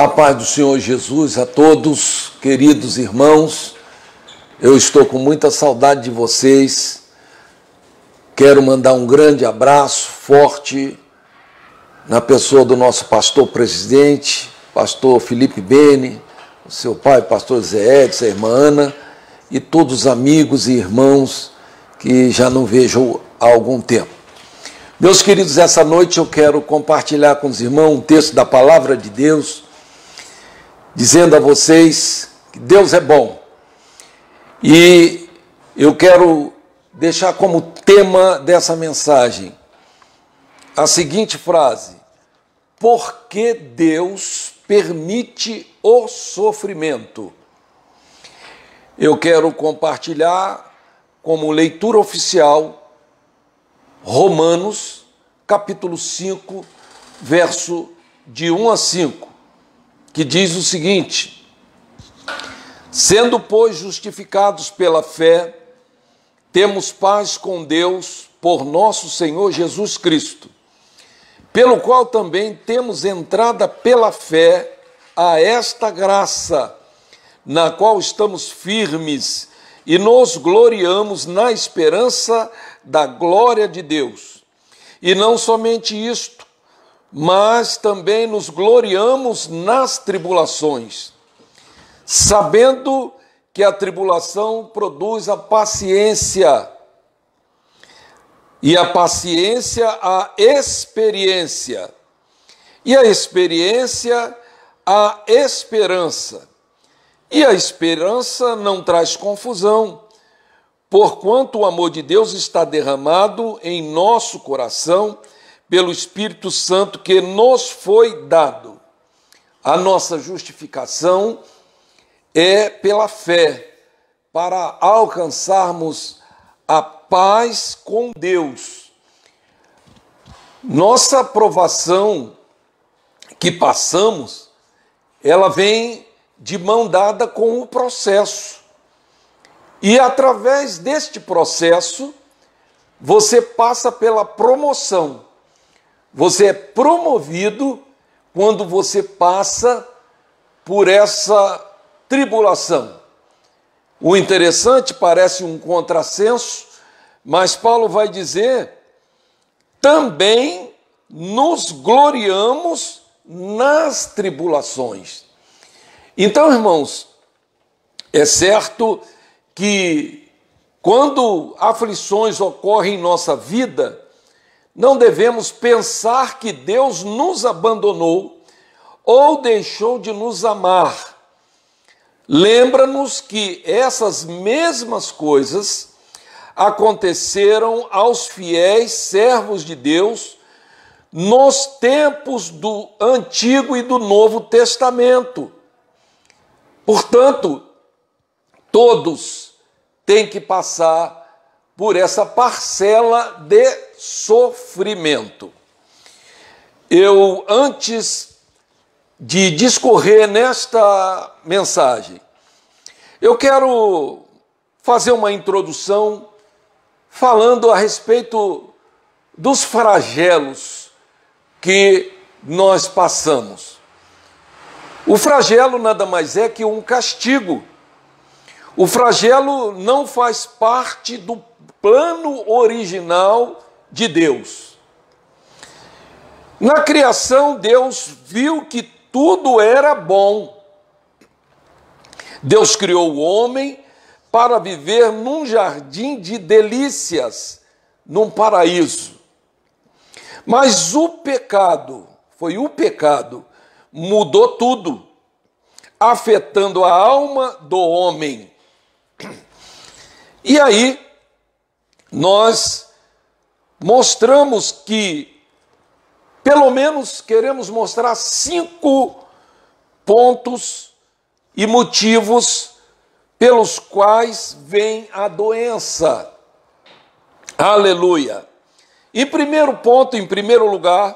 A paz do Senhor Jesus a todos, queridos irmãos. Eu estou com muita saudade de vocês. Quero mandar um grande abraço forte na pessoa do nosso pastor presidente, pastor Felipe Bene, o seu pai, pastor Zé Edson, a irmã Ana, e todos os amigos e irmãos que já não vejo há algum tempo. Meus queridos, essa noite eu quero compartilhar com os irmãos um texto da palavra de Deus, dizendo a vocês que Deus é bom. E eu quero deixar como tema dessa mensagem a seguinte frase: por que Deus permite o sofrimento? Eu quero compartilhar como leitura oficial Romanos, capítulo 5, verso de 1 a 5, que diz o seguinte: sendo, pois, justificados pela fé, temos paz com Deus por nosso Senhor Jesus Cristo, pelo qual também temos entrada pela fé a esta graça, na qual estamos firmes e nos gloriamos na esperança da glória de Deus. E não somente isto, mas também nos gloriamos nas tribulações, sabendo que a tribulação produz a paciência, e a paciência a experiência, e a experiência a esperança. E a esperança não traz confusão, porquanto o amor de Deus está derramado em nosso coração pelo Espírito Santo que nos foi dado. A nossa justificação é pela fé, para alcançarmos a paz com Deus. Nossa aprovação que passamos, ela vem de mão dada com o processo. E através deste processo, você passa pela promoção. Você é promovido quando você passa por essa tribulação. O interessante, parece um contrassenso, mas Paulo vai dizer: também nos gloriamos nas tribulações. Então, irmãos, é certo que quando aflições ocorrem em nossa vida, não devemos pensar que Deus nos abandonou ou deixou de nos amar. Lembra-nos que essas mesmas coisas aconteceram aos fiéis servos de Deus nos tempos do Antigo e do Novo Testamento. Portanto, todos têm que passar por essa parcela de sofrimento. Eu, antes de discorrer nesta mensagem, eu quero fazer uma introdução falando a respeito dos flagelos que nós passamos. O flagelo nada mais é que um castigo. O flagelo não faz parte do plano original de Deus. Na criação, Deus viu que tudo era bom. Deus criou o homem para viver num jardim de delícias, num paraíso. Mas o pecado, mudou tudo, afetando a alma do homem. E aí, nós mostramos que, pelo menos, queremos mostrar 5 pontos e motivos pelos quais vem a doença. Aleluia! Em primeiro ponto, em primeiro lugar,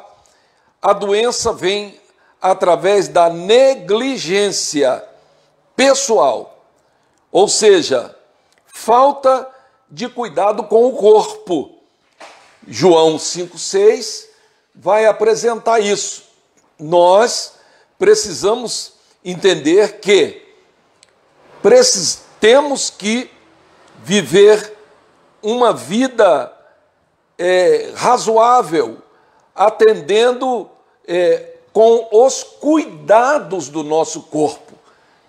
a doença vem através da negligência pessoal, ou seja, falta de cuidado com o corpo. João 5,6 vai apresentar isso. Nós precisamos entender que temos que viver uma vida razoável, atendendo com os cuidados do nosso corpo.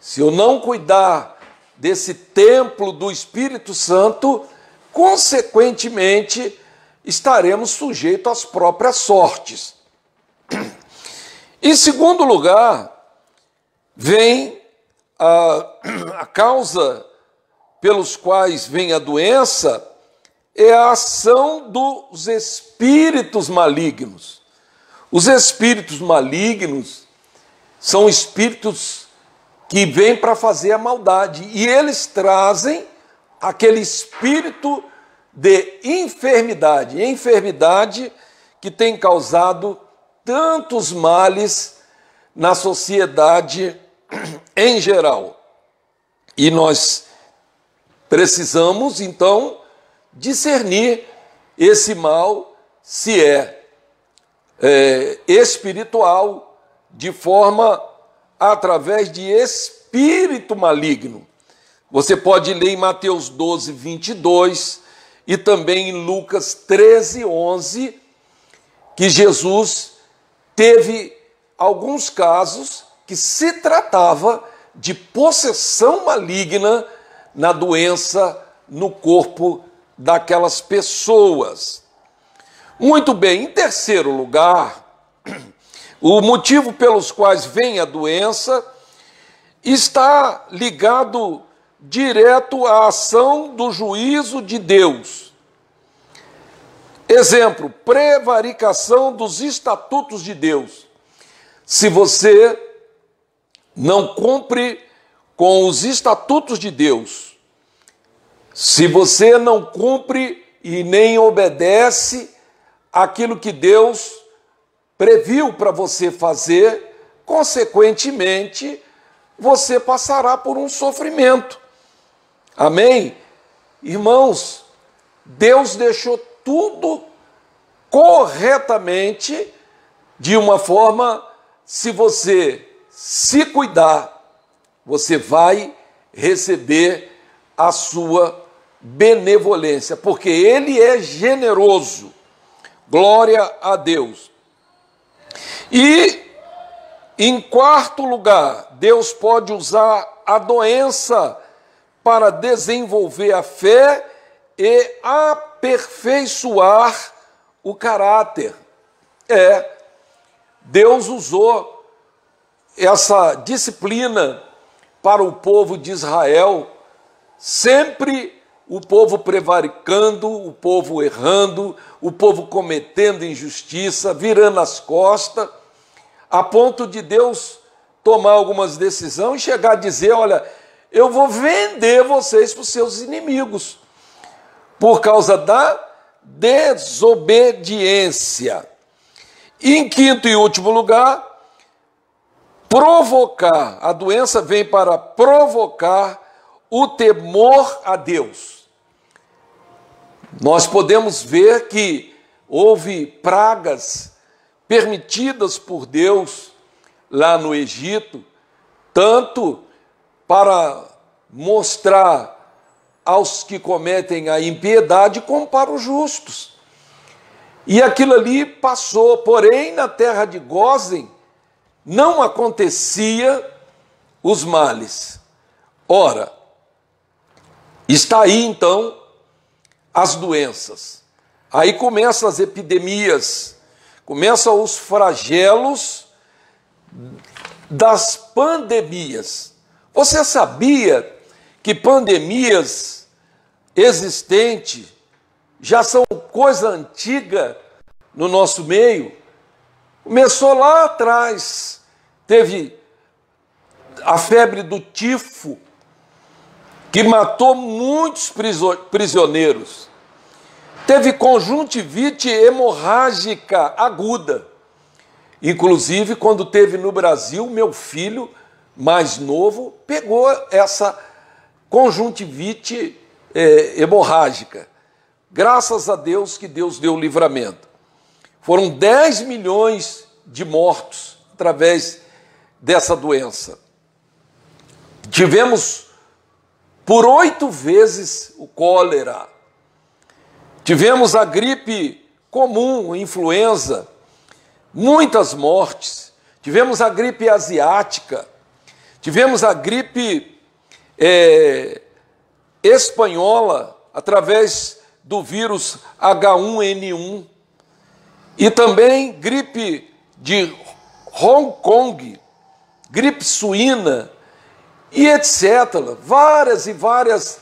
Se eu não cuidar desse templo do Espírito Santo, consequentemente, estaremos sujeitos às próprias sortes. Em segundo lugar, vem a causa pelos quais vem a doença, é a ação dos espíritos malignos. Os espíritos malignos são espíritos que vêm para fazer a maldade, e eles trazem aquele espírito de enfermidade que tem causado tantos males na sociedade em geral. E nós precisamos, então, discernir esse mal, se é espiritual, de forma através de espírito maligno. Você pode ler em Mateus 12, 22 e também em Lucas 13, 11, que Jesus teve alguns casos que se tratava de possessão maligna na doença no corpo daquelas pessoas. Muito bem, em terceiro lugar, o motivo pelos quais vem a doença está ligado direto à ação do juízo de Deus. Exemplo, prevaricação dos estatutos de Deus. Se você não cumpre com os estatutos de Deus, se você não cumpre e nem obedece aquilo que Deus previu para você fazer, consequentemente, você passará por um sofrimento. Amém? Irmãos, Deus deixou tudo corretamente, de uma forma, se você se cuidar, você vai receber a sua benevolência, porque Ele é generoso. Glória a Deus. E, em quarto lugar, Deus pode usar a doença para desenvolver a fé e aperfeiçoar o caráter. Deus usou essa disciplina para o povo de Israel, sempre o povo prevaricando, o povo errando, o povo cometendo injustiça, virando as costas, a ponto de Deus tomar algumas decisões e chegar a dizer: olha, eu vou vender vocês para os seus inimigos, por causa da desobediência. E em quinto e último lugar, provocar. A doença vem para provocar o temor a Deus. Nós podemos ver que houve pragas permitidas por Deus lá no Egito, tanto para mostrar aos que cometem a impiedade, como para os justos. E aquilo ali passou, porém na terra de Gósen não acontecia os males. Ora, está aí então as doenças. Aí começam as epidemias, começam os flagelos das pandemias. Você sabia que pandemias existentes já são coisa antiga no nosso meio? Começou lá atrás, teve a febre do tifo, que matou muitos prisioneiros. Teve conjuntivite hemorrágica aguda. Inclusive, quando teve no Brasil, meu filho mais novo pegou essa conjuntivite hemorrágica. Graças a Deus que Deus deu livramento. Foram 10 milhões de mortos através dessa doença. Tivemos por 8 vezes o cólera. Tivemos a gripe comum, influenza, muitas mortes. Tivemos a gripe asiática. Tivemos a gripe espanhola, através do vírus H1N1. E também gripe de Hong Kong, gripe suína, e etc. Várias e várias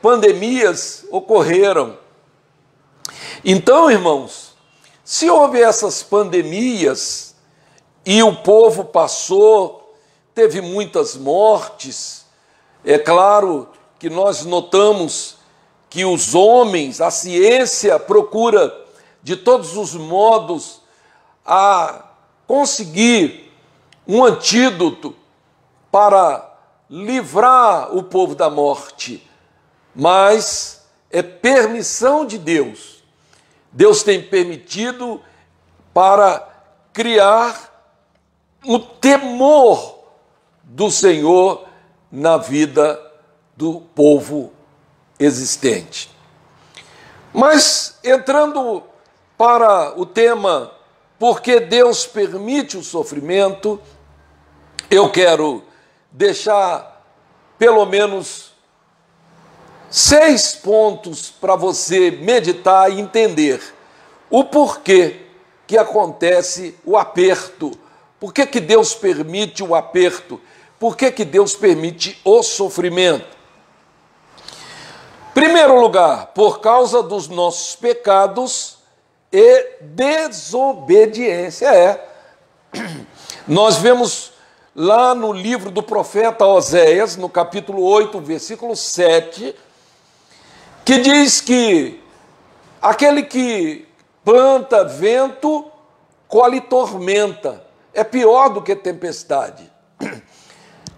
pandemias ocorreram. Então, irmãos, se houve essas pandemias e o povo passou, teve muitas mortes, é claro que nós notamos que os homens, a ciência procura de todos os modos a conseguir um antídoto para livrar o povo da morte, mas é permissão de Deus. Deus tem permitido para criar o temor do Senhor na vida do povo existente. Mas, entrando para o tema, por que Deus permite o sofrimento, eu quero deixar pelo menos 6 pontos para você meditar e entender o porquê que acontece o aperto. Por que que Deus permite o aperto? Por que que Deus permite o sofrimento? Primeiro lugar, por causa dos nossos pecados e desobediência. Nós vemos lá no livro do profeta Oséias, no capítulo 8, versículo 7, que diz que aquele que planta vento, colhe tormenta. É pior do que tempestade.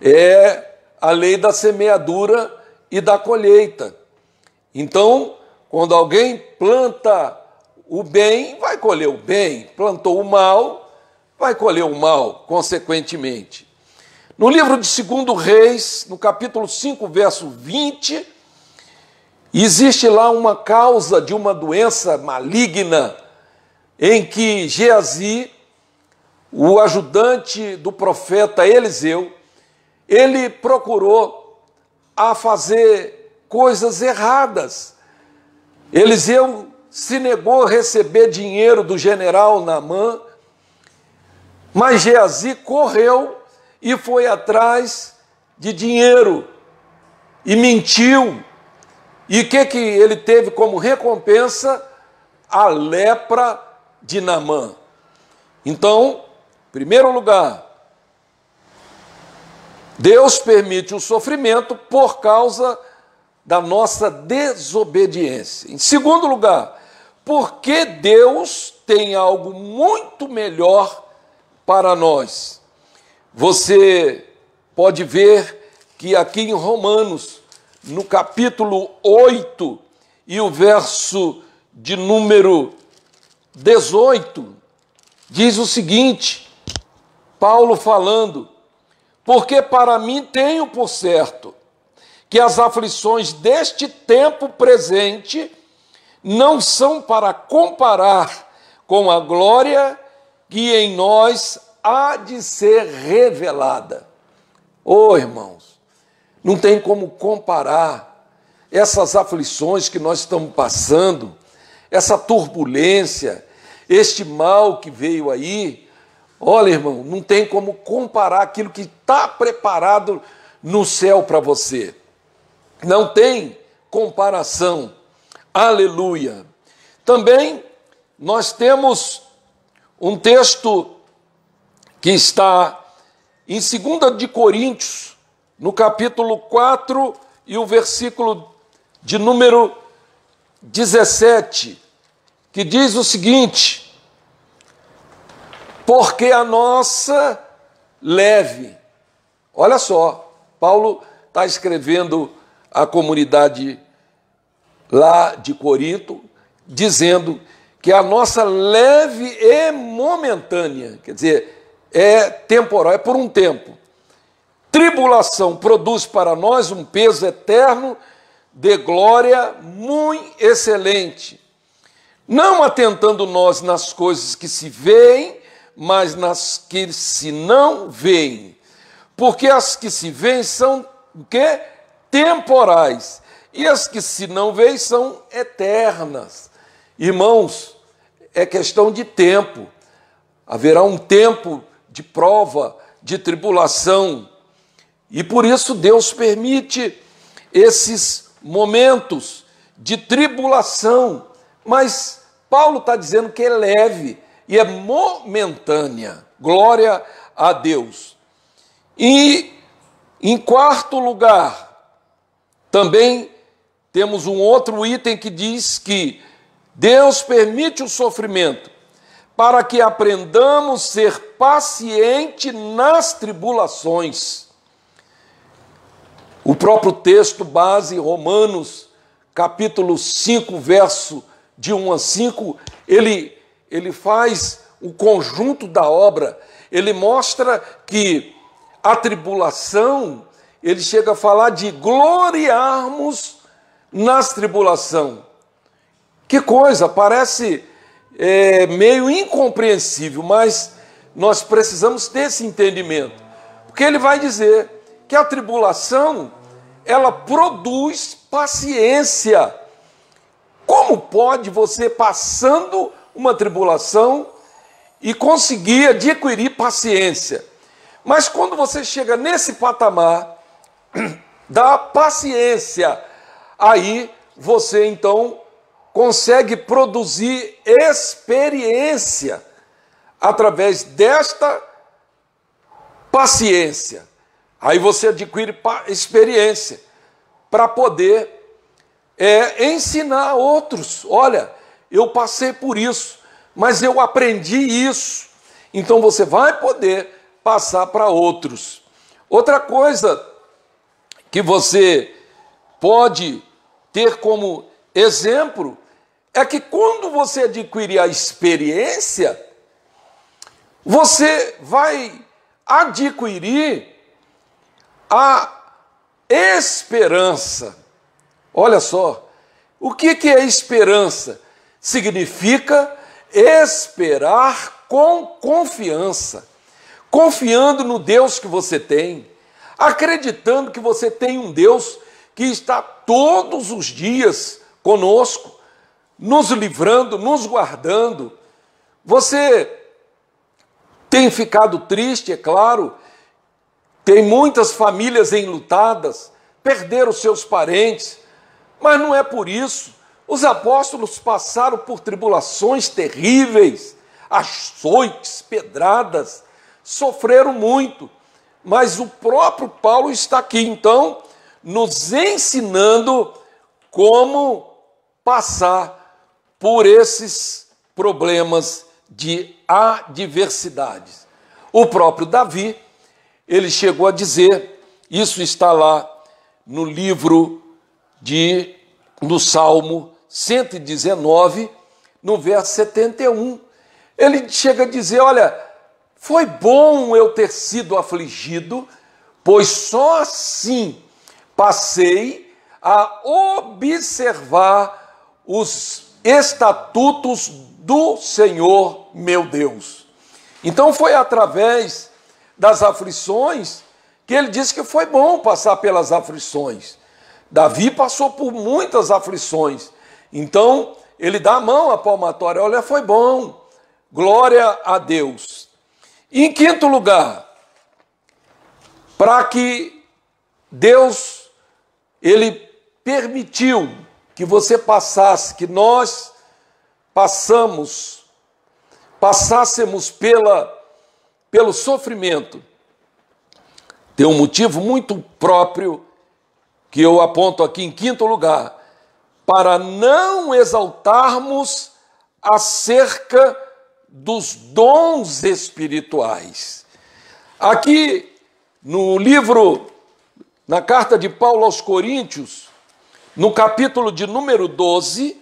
É a lei da semeadura e da colheita. Então, quando alguém planta o bem, vai colher o bem. Plantou o mal, vai colher o mal, consequentemente. No livro de 2 Reis, no capítulo 5, verso 20, existe lá uma causa de uma doença maligna em que Geazi, o ajudante do profeta Eliseu, ele procurou a fazer coisas erradas. Eliseu se negou a receber dinheiro do general Naamã, mas Geazi correu e foi atrás de dinheiro e mentiu. E o que ele teve como recompensa? A lepra de Naamã. Então, em primeiro lugar, Deus permite o sofrimento por causa da nossa desobediência. Em segundo lugar, porque Deus tem algo muito melhor para nós. Você pode ver que aqui em Romanos, no capítulo 8 e o verso de número 18, diz o seguinte, Paulo falando: porque para mim tenho por certo que as aflições deste tempo presente não são para comparar com a glória que em nós há de ser revelada. Irmãos, não tem como comparar essas aflições que nós estamos passando, essa turbulência, este mal que veio aí. Olha, irmão, não tem como comparar aquilo que está preparado no céu para você. Não tem comparação. Aleluia. Também nós temos um texto que está em 2 de Coríntios, no capítulo 4 e o versículo de número 17, que diz o seguinte: porque a nossa leve. Olha só, Paulo está escrevendo à comunidade lá de Corinto, dizendo que a nossa leve e momentânea, quer dizer, é temporal, é por um tempo. Tribulação produz para nós um peso eterno de glória muito excelente, não atentando nós nas coisas que se veem, mas nas que se não veem. Porque as que se veem são o quê? Temporais, e as que se não veem são eternas. Irmãos, é questão de tempo. Haverá um tempo de prova, de tribulação, e por isso Deus permite esses momentos de tribulação. Mas Paulo está dizendo que é leve e é momentânea. Glória a Deus. E, em quarto lugar, também temos um outro item que diz que Deus permite o sofrimento para que aprendamos a ser paciente nas tribulações. O próprio texto base, Romanos, capítulo 5, verso de 1 a 5, ele faz o conjunto da obra, ele mostra que a tribulação, ele chega a falar de gloriarmos nas tribulação. Que coisa, parece meio incompreensível, mas nós precisamos ter esse entendimento, porque ele vai dizer que a tribulação, ela produz paciência. Como pode você, passando uma tribulação, e conseguir adquirir paciência? Mas quando você chega nesse patamar da paciência, aí você então consegue produzir experiência através desta paciência. Aí você adquire experiência para poder ensinar outros. Olha, eu passei por isso, mas eu aprendi isso. Então você vai poder passar para outros. Outra coisa que você pode ter como exemplo é que quando você adquirir a experiência, você vai adquirir a esperança. Olha só, o que é esperança? Significa esperar com confiança, confiando no Deus que você tem, acreditando que você tem um Deus que está todos os dias conosco, nos livrando, nos guardando. Você tem ficado triste, é claro, tem muitas famílias enlutadas, perderam seus parentes, mas não é por isso. Os apóstolos passaram por tribulações terríveis, açoites, pedradas, sofreram muito, mas o próprio Paulo está aqui, então, nos ensinando como passar por esses problemas de adversidades. O próprio Davi, ele chegou a dizer, isso está lá no livro no Salmo 119, no verso 71, ele chega a dizer, olha, foi bom eu ter sido afligido, pois só assim passei a observar os estatutos do Senhor meu Deus. Então foi através das aflições que ele disse que foi bom passar pelas aflições. Davi passou por muitas aflições, então ele dá a mão à palmatória, olha, foi bom, glória a Deus. E em quinto lugar, para que Deus, ele permitiu que você passasse, que nós passássemos pelo sofrimento, tem um motivo muito próprio, que eu aponto aqui em quinto lugar, para não exaltarmos acerca dos dons espirituais. Aqui no livro, na carta de Paulo aos Coríntios, no capítulo de número 12,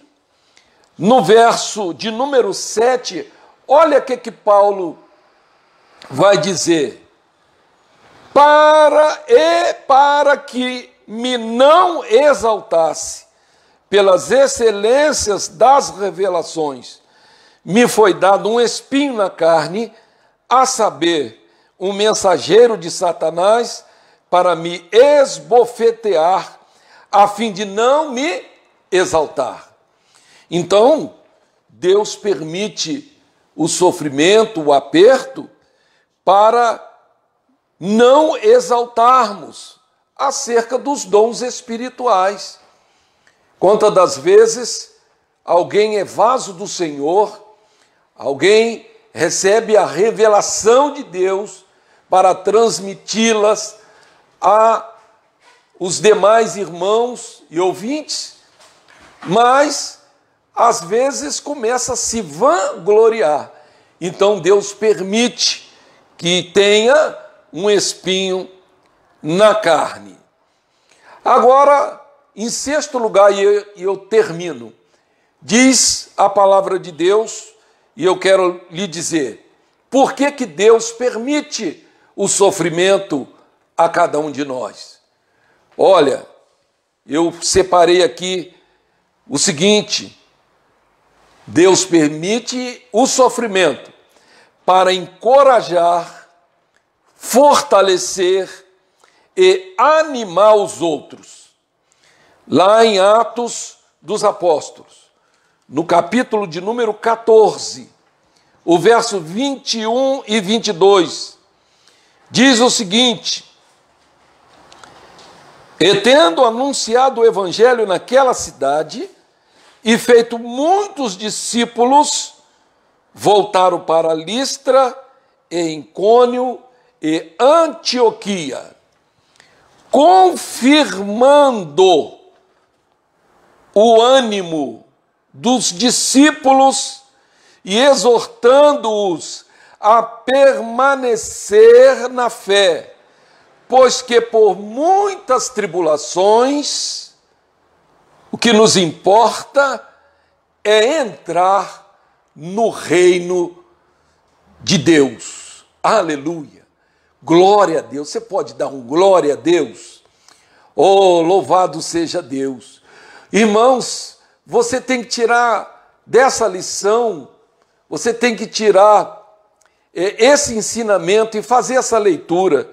no verso de número 7, olha o que Paulo vai dizer: para que me não exaltasse pelas excelências das revelações, me foi dado um espinho na carne, a saber, um mensageiro de Satanás, para me esbofetear, a fim de não me exaltar. Então, Deus permite o sofrimento, o aperto, para não exaltarmos acerca dos dons espirituais. Quantas das vezes alguém é vaso do Senhor, alguém recebe a revelação de Deus para transmiti-las a os demais irmãos e ouvintes, mas às vezes começa a se vangloriar. Então Deus permite que tenha um espinho na carne. Agora, em sexto lugar, e eu termino, diz a palavra de Deus, e eu quero lhe dizer, por que que Deus permite o sofrimento a cada um de nós? Olha, eu separei aqui o seguinte: Deus permite o sofrimento para encorajar, fortalecer e animar os outros. Lá em Atos dos Apóstolos, no capítulo de número 14, o verso 21 e 22, diz o seguinte: e tendo anunciado o evangelho naquela cidade e feito muitos discípulos, voltaram para Listra e Icônio e Antioquia, confirmando o ânimo dos discípulos e exortando-os a permanecer na fé, pois que por muitas tribulações, o que nos importa é entrar no reino de Deus. Aleluia! Glória a Deus. Você pode dar um glória a Deus? Oh, louvado seja Deus. Irmãos, você tem que tirar dessa lição, você tem que tirar esse ensinamento e fazer essa leitura,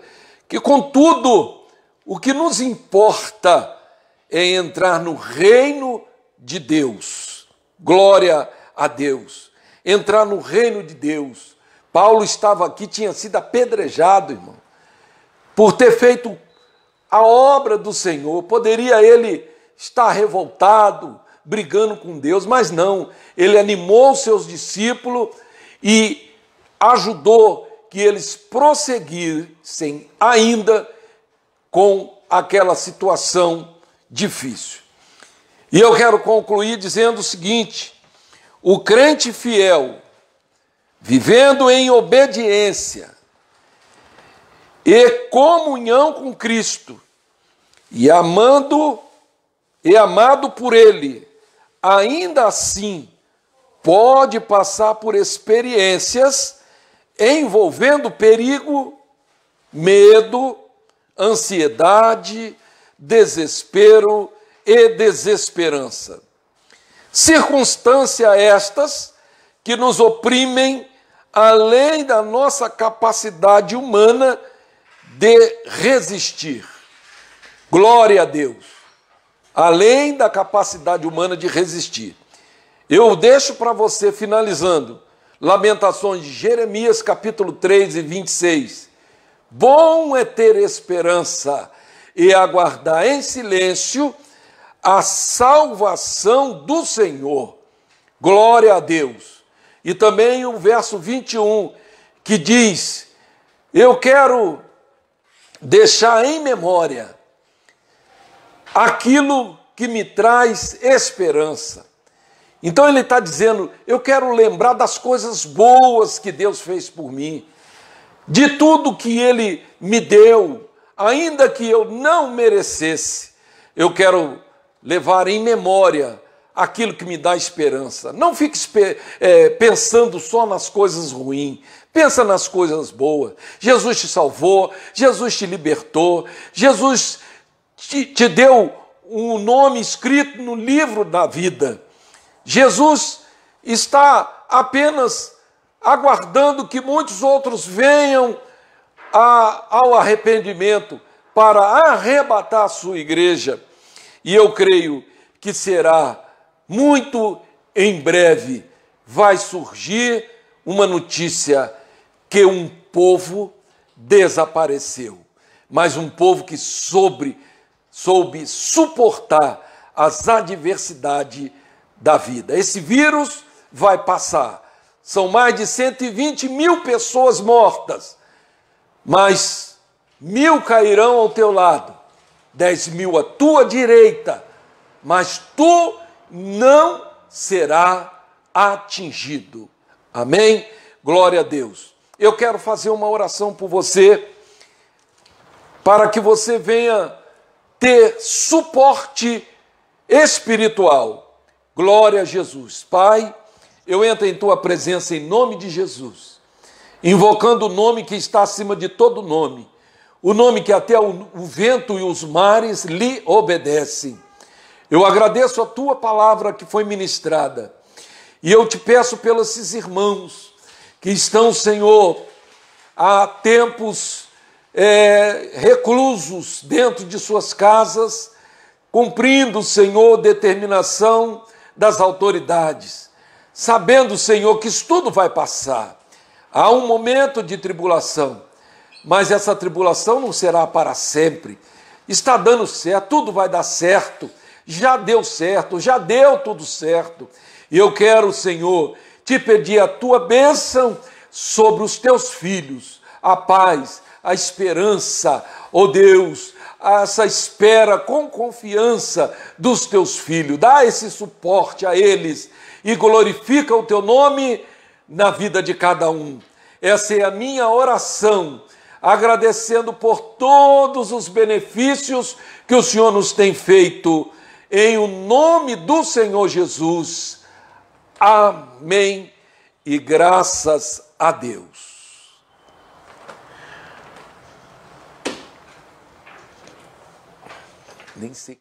que contudo, o que nos importa é entrar no reino de Deus. Glória a Deus. Entrar no reino de Deus. Paulo estava aqui, tinha sido apedrejado, irmão, por ter feito a obra do Senhor. Poderia ele estar revoltado, brigando com Deus, mas não. Ele animou os seus discípulos e ajudou que eles prosseguissem ainda com aquela situação difícil. E eu quero concluir dizendo o seguinte: o crente fiel, vivendo em obediência e comunhão com Cristo, e amado por Ele, ainda assim pode passar por experiências envolvendo perigo, medo, ansiedade, desespero e desesperança. Circunstâncias estas que nos oprimem além da nossa capacidade humana de resistir. Glória a Deus! Além da capacidade humana de resistir. Eu deixo para você, finalizando, Lamentações de Jeremias, capítulo 3 e 26. Bom é ter esperança e aguardar em silêncio a salvação do Senhor. Glória a Deus. E também o verso 21, que diz: eu quero deixar em memória aquilo que me traz esperança. Então ele está dizendo, eu quero lembrar das coisas boas que Deus fez por mim, de tudo que Ele me deu, ainda que eu não merecesse. Eu quero levar em memória aquilo que me dá esperança. Não fique pensando só nas coisas ruins. Pensa nas coisas boas. Jesus te salvou, Jesus te libertou, Jesus te deu um nome escrito no livro da vida. Jesus está apenas aguardando que muitos outros venham ao arrependimento para arrebatar a sua igreja. E eu creio que será muito em breve, vai surgir uma notícia que um povo desapareceu, mas um povo que soube suportar as adversidades da vida. Esse vírus vai passar. São mais de 120 mil pessoas mortas, mas 1.000 cairão ao teu lado, 10.000 à tua direita, mas tu não será atingido. Amém? Glória a Deus. Eu quero fazer uma oração por você, para que você venha ter suporte espiritual. Glória a Jesus. Pai, eu entro em tua presença em nome de Jesus, invocando o nome que está acima de todo nome, o nome que até o vento e os mares lhe obedecem. Eu agradeço a tua palavra que foi ministrada, e eu te peço pelos esses irmãos que estão, Senhor, há tempos reclusos dentro de suas casas, cumprindo, Senhor, determinação das autoridades, sabendo, Senhor, que isso tudo vai passar. Há um momento de tribulação, mas essa tribulação não será para sempre. Está dando certo, tudo vai dar certo, já deu certo, já deu tudo certo. E eu quero, Senhor, te pedir a tua bênção sobre os teus filhos, a paz, a esperança, ó Deus, essa espera com confiança dos teus filhos. Dá esse suporte a eles e glorifica o teu nome na vida de cada um. Essa é a minha oração, agradecendo por todos os benefícios que o Senhor nos tem feito, em o nome do Senhor Jesus. Amém e graças a Deus. Nem sei.